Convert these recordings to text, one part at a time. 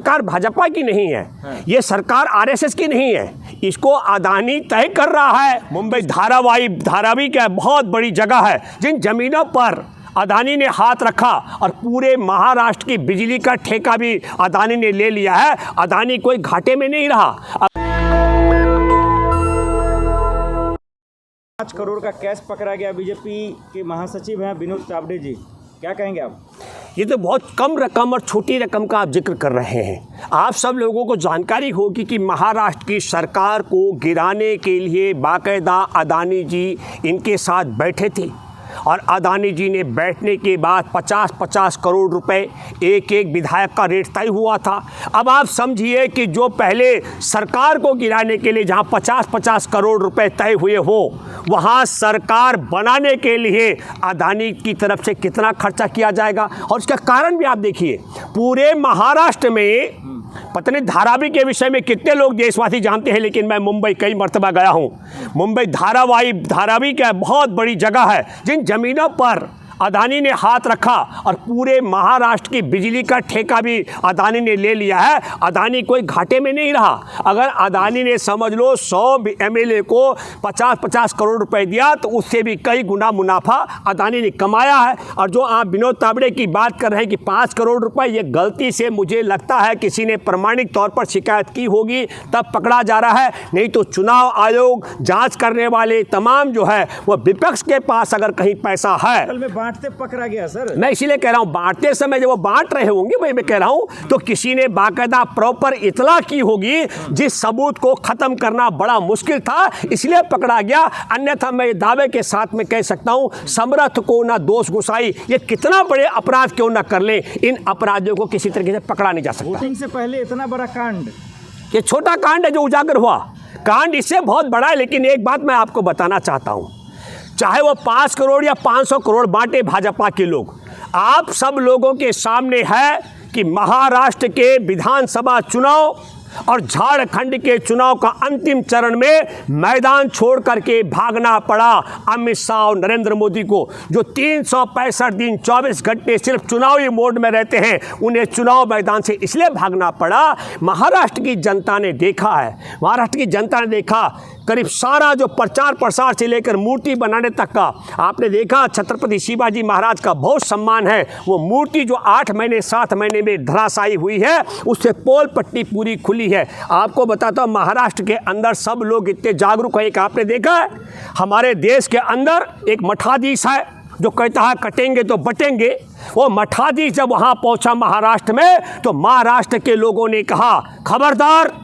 सरकार भाजपा की नहीं है, ये सरकार आरएसएस की नहीं है। इसको अदानी तय कर रहा है। मुंबई धारावी का बहुत बड़ी जगह है, जिन जमीनों पर अदानी ने हाथ रखा और पूरे महाराष्ट्र की बिजली का ठेका भी अदानी ने ले लिया है। अदानी कोई घाटे में नहीं रहा। 5 करोड़ का कैश पकड़ा गया। बीजेपी के महासचिव हैं विनोद तावड़े जी, क्या कहेंगे आप? ये तो बहुत कम रकम और छोटी रकम का आप जिक्र कर रहे हैं। आप सब लोगों को जानकारी होगी कि महाराष्ट्र की सरकार को गिराने के लिए बाकायदा अदानी जी इनके साथ बैठे थे और अदानी जी ने बैठने के बाद 50-50 करोड़ रुपए एक विधायक का रेट तय हुआ था। अब आप समझिए कि जो पहले सरकार को गिराने के लिए जहां 50-50 करोड़ रुपए तय हुए हो, वहां सरकार बनाने के लिए अदानी की तरफ से कितना खर्चा किया जाएगा। और इसका कारण भी आप देखिए, पूरे महाराष्ट्र में पता नहीं धारावी के विषय में कितने लोग देशवासी जानते हैं, लेकिन मैं मुंबई कई मर्तबा गया हूं। मुंबई धारावी का बहुत बड़ी जगह है, जिन जमीनों पर अदानी ने हाथ रखा और पूरे महाराष्ट्र की बिजली का ठेका भी अदानी ने ले लिया है। अदानी कोई घाटे में नहीं रहा। अगर अदानी ने समझ लो 100 एमएलए को 50-50 करोड़ रुपए दिया, तो उससे भी कई गुना मुनाफा अदानी ने कमाया है। और जो आप विनोद तावड़े की बात कर रहे हैं कि 5 करोड़ रुपए, ये गलती से मुझे लगता है किसी ने प्रमाणिक तौर पर शिकायत की होगी, तब पकड़ा जा रहा है। नहीं तो चुनाव आयोग, जाँच करने वाले तमाम जो है वो विपक्ष के पास अगर कहीं पैसा है, बांटते पकड़ा गया सर। मैं इसीलिए कह रहा हूं, बांटते समय जब वो बांट रहे होंगे, वही मैं कह रहा हूं, तो किसी ने बाकायदा प्रॉपर इतला की होगी, जिस सबूत को खत्म करना बड़ा मुश्किल था, इसलिए पकड़ा गया। अन्यथा मैं दावे के साथ में कह सकता हूं, समर्थ को ना दोष गुसाई, ये कितना बड़े अपराध क्यों ना कर ले, इन अपराधियों को किसी तरीके से पकड़ा नहीं जा सकता। वोटिंग से पहले इतना बड़ा कांड, ये छोटा कांड है जो उजागर हुआ। कांड इससे बहुत बड़ा है। लेकिन एक बात मैं आपको बताना चाहता हूं, चाहे वो 5 करोड़ या 500 करोड़ बांटे भाजपा के लोग, आप सब लोगों के सामने है कि महाराष्ट्र के विधानसभा चुनाव और झारखंड के चुनाव का अंतिम चरण में मैदान छोड़ करके भागना पड़ा अमित शाह और नरेंद्र मोदी को, जो 365 दिन 24 घंटे सिर्फ चुनावी मोड में रहते हैं। उन्हें चुनाव मैदान से इसलिए भागना पड़ा। महाराष्ट्र की जनता ने देखा है, महाराष्ट्र की जनता ने देखा करीब सारा जो प्रचार प्रसार से लेकर मूर्ति बनाने तक का आपने देखा। छत्रपति शिवाजी महाराज का बहुत सम्मान है। वो मूर्ति जो 8 महीने 7 महीने में धराशायी हुई है, उससे पोल पट्टी पूरी खुली है। आपको बताता हूँ, महाराष्ट्र के अंदर सब लोग इतने जागरूक हैं। एक आपने देखा है, हमारे देश के अंदर एक मठाधीश है जो कहता है कटेंगे तो बटेंगे। वो मठाधीश जब वहाँ पहुँचा महाराष्ट्र में, तो महाराष्ट्र के लोगों ने कहा खबरदार,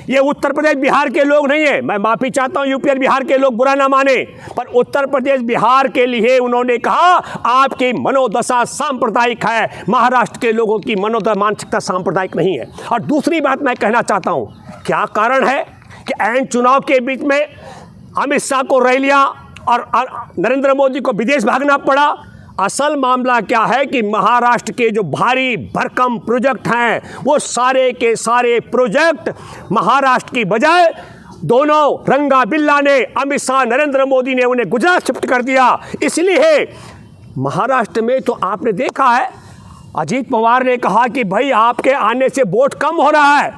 ये उत्तर प्रदेश बिहार के लोग नहीं है, मैं माफ़ी चाहता हूँ यूपी और बिहार के लोग बुरा ना माने, पर उत्तर प्रदेश बिहार के लिए उन्होंने कहा आपकी मनोदशा सांप्रदायिक है, महाराष्ट्र के लोगों की मनोदशा मानसिकता सांप्रदायिक नहीं है। और दूसरी बात मैं कहना चाहता हूँ, क्या कारण है कि ऐन चुनाव के बीच में अमित शाह को रैलियाँ और नरेंद्र मोदी को विदेश भागना पड़ा? असल मामला क्या है कि महाराष्ट्र के जो भारी भरकम प्रोजेक्ट हैं, वो सारे के सारे प्रोजेक्ट महाराष्ट्र की बजाय दोनों रंगा बिल्ला ने, अमित शाह नरेंद्र मोदी ने उन्हें गुजरात शिफ्ट कर दिया। इसलिए महाराष्ट्र में तो आपने देखा है, अजीत पवार ने कहा कि भाई आपके आने से वोट कम हो रहा है,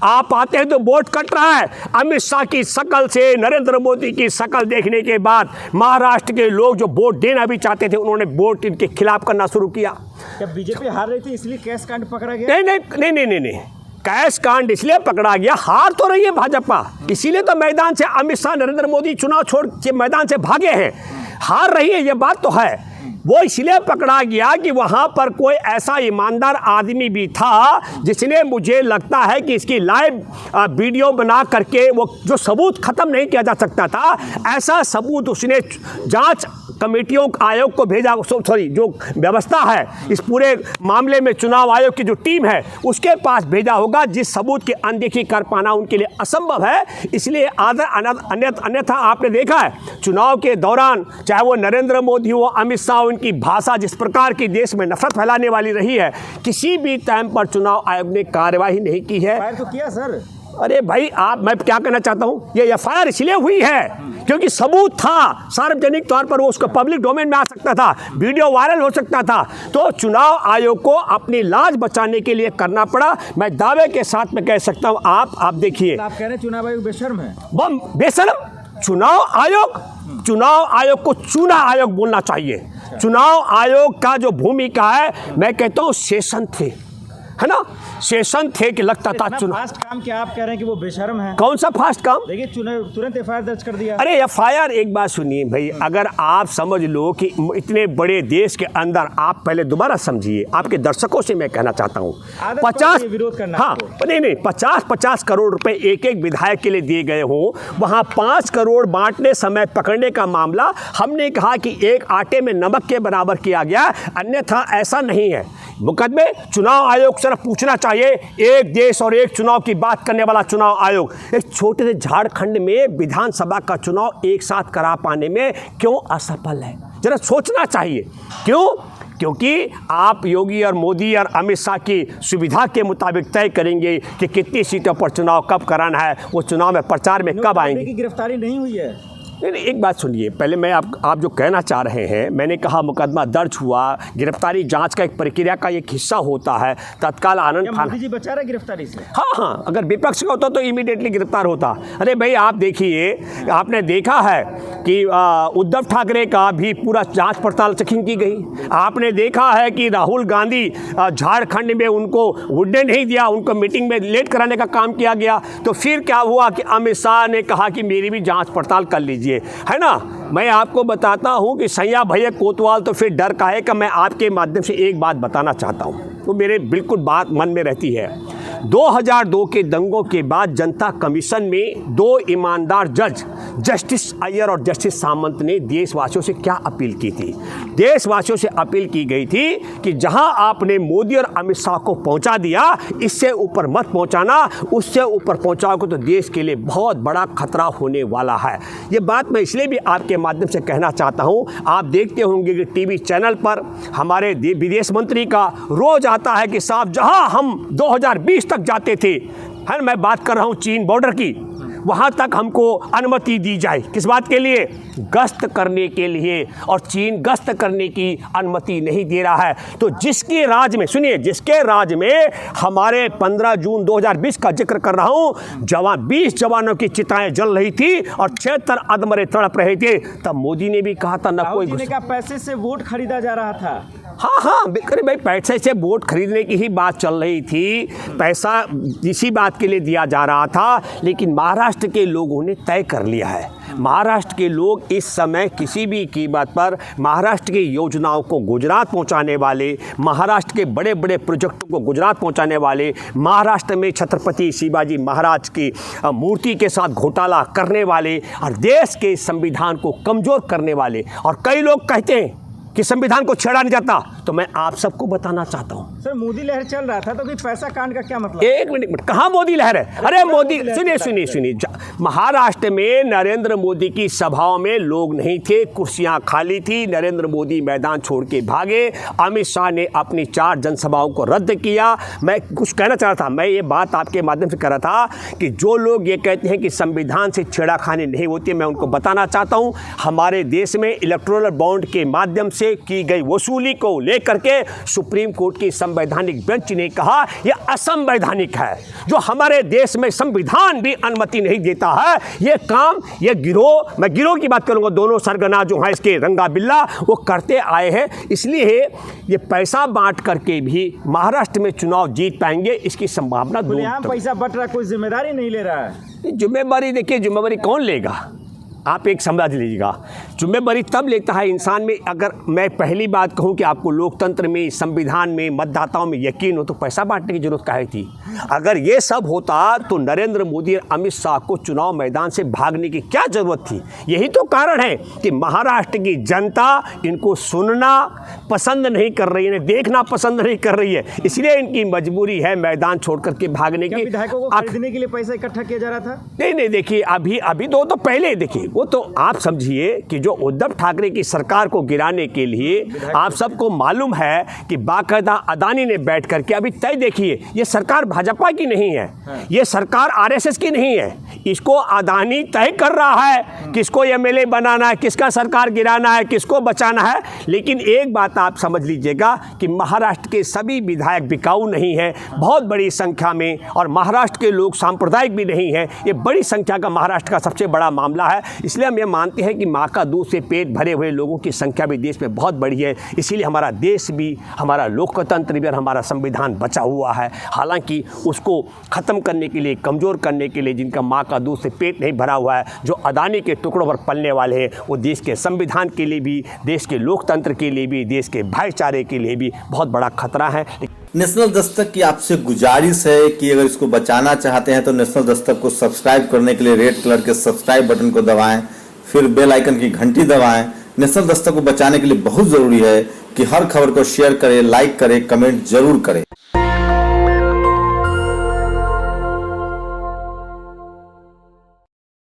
आप आते हैं तो वोट कट रहा है। अमित शाह की शकल से नरेंद्र मोदी की शकल देखने के बाद महाराष्ट्र के लोग जो वोट देना भी चाहते थे, उन्होंने वोट इनके खिलाफ करना शुरू किया। क्या बीजेपी हार रही थी इसलिए कैश कांड पकड़ा गया? नहीं, कैश कांड इसलिए पकड़ा गया, हार तो रही है भाजपा, इसीलिए तो मैदान से अमित शाह नरेंद्र मोदी चुनाव छोड़ के मैदान से भागे हैं। हार रही है, ये बात तो है। वो इसलिए पकड़ा गया कि वहाँ पर कोई ऐसा ईमानदार आदमी भी था जिसने, मुझे लगता है कि इसकी लाइव वीडियो बना करके वो जो सबूत ख़त्म नहीं किया जा सकता था, ऐसा सबूत उसने जांच कमेटियों आयोग को भेजा। जो व्यवस्था है इस पूरे मामले में, चुनाव आयोग की जो टीम है उसके पास भेजा होगा, जिस सबूत की अनदेखी कर पाना उनके लिए असंभव है। इसलिए अन्यथा आपने देखा है चुनाव के दौरान, चाहे वो नरेंद्र मोदी हो, अमित शाह, उनकी भाषा जिस प्रकार की देश में नफरत फैलाने वाली रही है, किसी भी टाइम पर चुनाव आयोग ने कार्यवाही नहीं की है। फायर तो किया सर, अरे भाई आप, मैं क्या कहना चाहता हूँ, ये एफआईआर इसलिए हुई है क्योंकि सबूत था, सार्वजनिक तौर पर वो उसका पब्लिक डोमेन में आ सकता था, वीडियो वायरल हो सकता था। तो चुनाव आयोग को अपनी लाज बचाने के लिए करना पड़ा। मैं दावे के साथ में कह सकता हूँ, आप देखिए, आप कह रहे हैं चुनाव आयोग बेशर्म है। बेशर्म चुनाव आयोग को चुना आयोग बोलना चाहिए। चुनाव आयोग का जो भूमिका है, मैं कहता हूँ सेशन थे, है ना, सेशन थे कि लगता था चुनाव। फास्ट काम क्या आप कह रहे हैं कि वो बेशर्म है? कौन सा फास्ट काम? देखिए तुरंत एफआईआर दर्ज कर दिया। अरे एफआईआर, एक बात सुनिए भाई, अगर आप समझ लो कि इतने बड़े देश के अंदर, आप पहले दोबारा समझिए, आपके दर्शकों से मैं कहना चाहता हूँ, 50 विरोध करना, हाँ नहीं 50 करोड़ रुपए एक एक विधायक के लिए दिए गए हों, वहाँ 5 करोड़ बांटने समय पकड़ने का मामला हमने कहा कि एक आटे में नमक के बराबर किया गया, अन्यथा ऐसा नहीं है। मुकदमे चुनाव आयोग से पूछना चाहिए, एक देश और एक चुनाव की बात करने वाला चुनाव आयोग एक छोटे से झारखंड में विधानसभा का चुनाव एक साथ करा पाने में क्यों असफल है, जरा सोचना चाहिए। क्यों? क्योंकि आप योगी और मोदी और अमित शाह की सुविधा के मुताबिक तय करेंगे कि कितनी सीटों पर चुनाव कब कराना है, वो चुनाव में प्रचार में कब आएंगे। की गिरफ्तारी नहीं हुई है। नहीं, एक बात सुनिए, पहले मैं आप जो कहना चाह रहे हैं, मैंने कहा मुकदमा दर्ज हुआ, गिरफ्तारी जांच का एक प्रक्रिया का एक हिस्सा होता है, तत्काल आनंद थाना। मोदी जी बचा रहे गिरफ्तारी से? हाँ, अगर विपक्ष का होता तो इमीडिएटली गिरफ्तार होता। अरे भाई आप देखिए, आपने देखा है कि उद्धव ठाकरे का भी पूरा जांच पड़ताल चेकिंग की गई। आपने देखा है कि राहुल गांधी झारखंड में उनको उड़ने नहीं दिया, उनको मीटिंग में लेट कराने का काम किया गया। तो फिर क्या हुआ कि अमित शाह ने कहा कि मेरी भी जांच पड़ताल कर लीजिए, है ना। मैं आपको बताता हूं कि सैया भैया कोतवाल तो फिर डर का है कि मैं आपके माध्यम से एक बात बताना चाहता हूं, तो मेरे बिल्कुल बात मन में रहती है। 2002 के दंगों के बाद जनता कमीशन में 2 ईमानदार जज, जस्टिस अय्यर और जस्टिस सामंत ने देशवासियों से क्या अपील की थी? देशवासियों से अपील की गई थी कि जहां आपने मोदी और अमित शाह को पहुंचा दिया, इससे ऊपर मत पहुंचाना, उससे ऊपर पहुंचाओगे तो देश के लिए बहुत बड़ा खतरा होने वाला है। ये बात मैं इसलिए भी आपके माध्यम से कहना चाहता हूं, आप देखते होंगे कि टीवी चैनल पर हमारे विदेश मंत्री का रोज आता है कि साहब जहां हम 2020 तक जाते थे, है, मैं बात कर रहा हूं चीन बॉर्डर की, वहाँ तक हमको अनुमति दी जाए। किस बात के लिए? गश्त करने के लिए। और चीन गश्त करने की अनुमति नहीं दे रहा है। तो जिसके राज में, सुनिए, जिसके राज में हमारे 15 जून 2020 का जिक्र कर रहा हूँ, 20 जवानों की चिताएं जल रही थी और 76 अधमरे तड़प रहे थे, तब मोदी ने भी कहा था न कोई पैसे से वोट खरीदा जा रहा था। हाँ, अरे भाई पैसे से वोट खरीदने की ही बात चल रही थी, पैसा इसी बात के लिए दिया जा रहा था। लेकिन महाराष्ट्र के लोगों ने तय कर लिया है, महाराष्ट्र के लोग इस समय किसी भी कीमत पर महाराष्ट्र की योजनाओं को गुजरात पहुंचाने वाले, महाराष्ट्र के बड़े बड़े प्रोजेक्टों को गुजरात पहुंचाने वाले, महाराष्ट्र में छत्रपति शिवाजी महाराज की मूर्ति के साथ घोटाला करने वाले और देश के संविधान को कमज़ोर करने वाले, और कई लोग कहते हैं कि संविधान को छेड़ा नहीं जाता, तो मैं आप सबको बताना चाहता हूं। सर, मोदी लहर चल रहा था, तो फिर पैसा कांड का क्या मतलब? एक मिनट, कहां मोदी लहर है? अरे मोदी, सुनिए, महाराष्ट्र में नरेंद्र मोदी की सभाओं में लोग नहीं थे, कुर्सियां खाली थी, नरेंद्र मोदी मैदान छोड़ के भागे, अमित शाह ने अपनी 4 जनसभाओं को रद्द किया। मैं कुछ कहना चाह रहा था, मैं ये बात आपके माध्यम से कह रहा था कि जो लोग ये कहते हैं कि संविधान से छेड़खानी नहीं होती, मैं उनको बताना चाहता हूं, हमारे देश में इलेक्टोरल बॉन्ड के माध्यम से की गई वसूली को लेकर के सुप्रीम कोर्ट की संवैधानिक बेंच ने कहा यह असंवैधानिक है। जो हमारे देश में संविधान भी अनुमति नहीं देता है, ये काम, ये गिरोह, मैं गिरोह की बात करूंगा, दोनों सरगना जो हैं इसके रंगा बिल्ला, वो करते आए हैं। इसलिए ये पैसा बांट करके भी महाराष्ट्र में चुनाव जीत पाएंगे, इसकी संभावना दूर। पैसा बट रहा, कोई जिम्मेदारी नहीं ले रहा है। जिम्मेदारी देखिए, जिम्मेदारी कौन लेगा? आप एक समझ लीजिएगा, जिम्मेदारी तब लेता है इंसान में, अगर मैं पहली बात कहूं कि आपको लोकतंत्र में, संविधान में, मतदाताओं में यकीन हो, तो पैसा बांटने की जरूरत काहे थी? अगर ये सब होता तो नरेंद्र मोदी और अमित शाह को चुनाव मैदान से भागने की क्या जरूरत थी? यही तो कारण है कि महाराष्ट्र की जनता इनको सुनना पसंद नहीं कर रही है, देखना पसंद नहीं कर रही है, इसलिए इनकी मजबूरी है मैदान छोड़ करके भागने की। विधायकों को खरीदने के लिए पैसा इकट्ठा किया जा रहा था? नहीं, देखिए, अभी तो पहले देखिए, वो तो आप समझिए कि जो उद्धव ठाकरे की सरकार को गिराने के लिए आप सबको मालूम है कि बाकायदा अदानी ने बैठ करके अभी तय देखिए, ये सरकार भाजपा की नहीं है, ये सरकार आरएसएस की नहीं है, इसको अदानी तय कर रहा है किसको एमएलए बनाना है, किसका सरकार गिराना है, किसको बचाना है। लेकिन एक बात आप समझ लीजिएगा कि महाराष्ट्र के सभी विधायक बिकाऊ नहीं है, बहुत बड़ी संख्या में, और महाराष्ट्र के लोग सांप्रदायिक भी नहीं हैं। ये बड़ी संख्या का महाराष्ट्र का सबसे बड़ा मामला है। इसलिए हम ये मानते हैं कि माँ का दूध से पेट भरे हुए लोगों की संख्या भी देश में बहुत बड़ी है। इसीलिए हमारा देश भी, हमारा लोकतंत्र भी और हमारा संविधान बचा हुआ है। हालांकि उसको ख़त्म करने के लिए, कमज़ोर करने के लिए जिनका माँ का दूध से पेट नहीं भरा हुआ है, जो अदानी के टुकड़ों पर पलने वाले हैं, वो देश के संविधान के लिए भी, देश के लोकतंत्र के लिए भी, देश के भाईचारे के लिए भी बहुत बड़ा खतरा है। नेशनल दस्तक की आपसे गुजारिश है कि अगर इसको बचाना चाहते हैं तो नेशनल दस्तक को सब्सक्राइब करने के लिए रेड कलर के सब्सक्राइब बटन को दबाएं, फिर बेल आइकन की घंटी दबाएं। नेशनल दस्तक को बचाने के लिए बहुत जरूरी है कि हर खबर को शेयर करें, लाइक करें, कमेंट जरूर करें।